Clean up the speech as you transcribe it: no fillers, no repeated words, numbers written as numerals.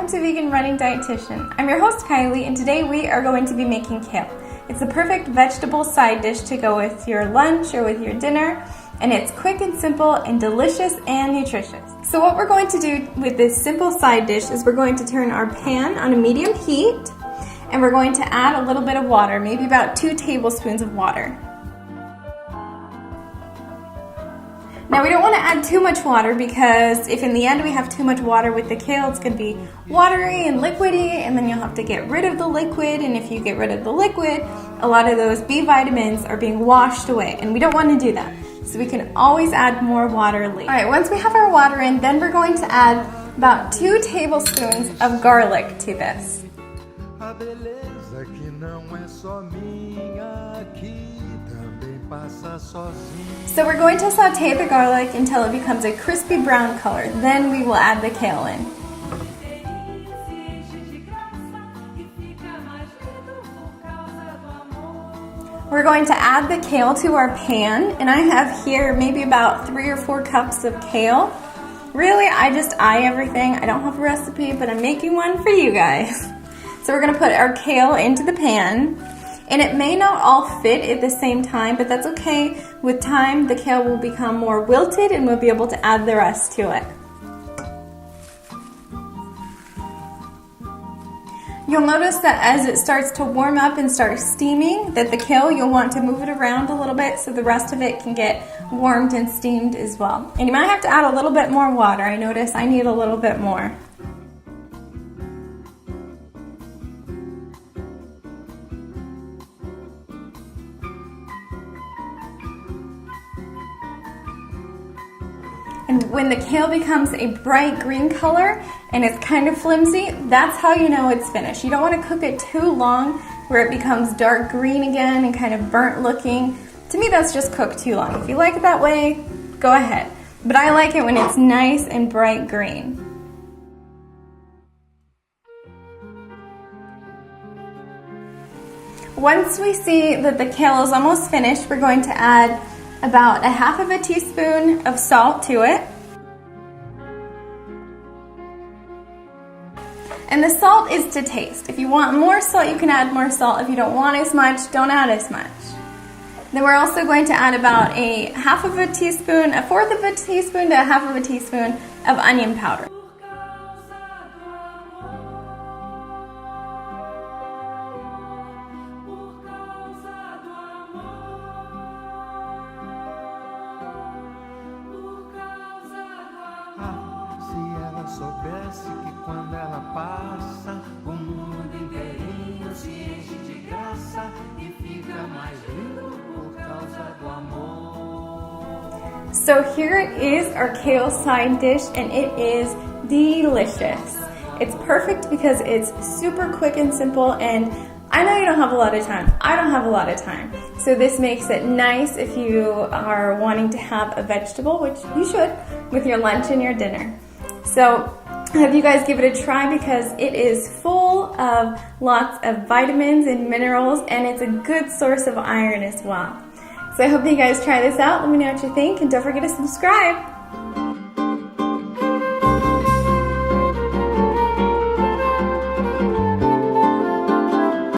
welcome to Vegan Running Dietitian. I'm your host Kylie, and today we are going to be making kale. It's the perfect vegetable side dish to go with your lunch or with your dinner, and it's quick and simple and delicious and nutritious. So what we're going to do with this simple side dish is we're going to turn our pan on a medium heat, and we're going to add a little bit of water, maybe about 2 tablespoons of water. Now we don't want to add too much water because if in the end we have too much water with the kale, it's going to be watery and liquidy, and then you'll have to get rid of the liquid, and if you get rid of the liquid, a lot of those B vitamins are being washed away, and we don't want to do that. So we can always add more water later. Alright, once we have our water in, then we're going to add about 2 tablespoons of garlic to this. So we're going to saute the garlic until it becomes a crispy brown color. Then we will add the kale in. We're going to add the kale to our pan, and I have here maybe about 3 or 4 cups of kale. Really, I just eye everything. I don't have a recipe, but I'm making one for you guys. So we're going to put our kale into the pan. And it may not all fit at the same time, but that's okay. With time, the kale will become more wilted and we'll be able to add the rest to it. You'll notice that as it starts to warm up and start steaming, that the kale, you'll want to move it around a little bit so the rest of it can get warmed and steamed as well. And you might have to add a little bit more water. I notice I need a little bit more. And when the kale becomes a bright green color and it's kind of flimsy, that's how you know it's finished. You don't want to cook it too long where it becomes dark green again and kind of burnt looking. To me, that's just cooked too long. If you like it that way, go ahead. But I like it when it's nice and bright green. Once we see that the kale is almost finished, we're going to add about 1/2 teaspoon of salt to it. And the salt is to taste. If you want more salt, you can add more salt. If you don't want as much, don't add as much. Then we're also going to add about 1/4 teaspoon, 1/4 teaspoon to 1/2 teaspoon of onion powder. Soubesse que quando ela passa, o mundo inteirinho se enche de graça e fica mais lindo por causa do amor. So here is our kale side dish, and it is delicious. It's perfect because it's super quick and simple, and I know you don't have a lot of time. I don't have a lot of time. So this makes it nice if you are wanting to have a vegetable, which you should, with your lunch and your dinner. So I hope you guys give it a try because it is full of lots of vitamins and minerals, and it's a good source of iron as well. So I hope you guys try this out. Let me know what you think, and don't forget to subscribe.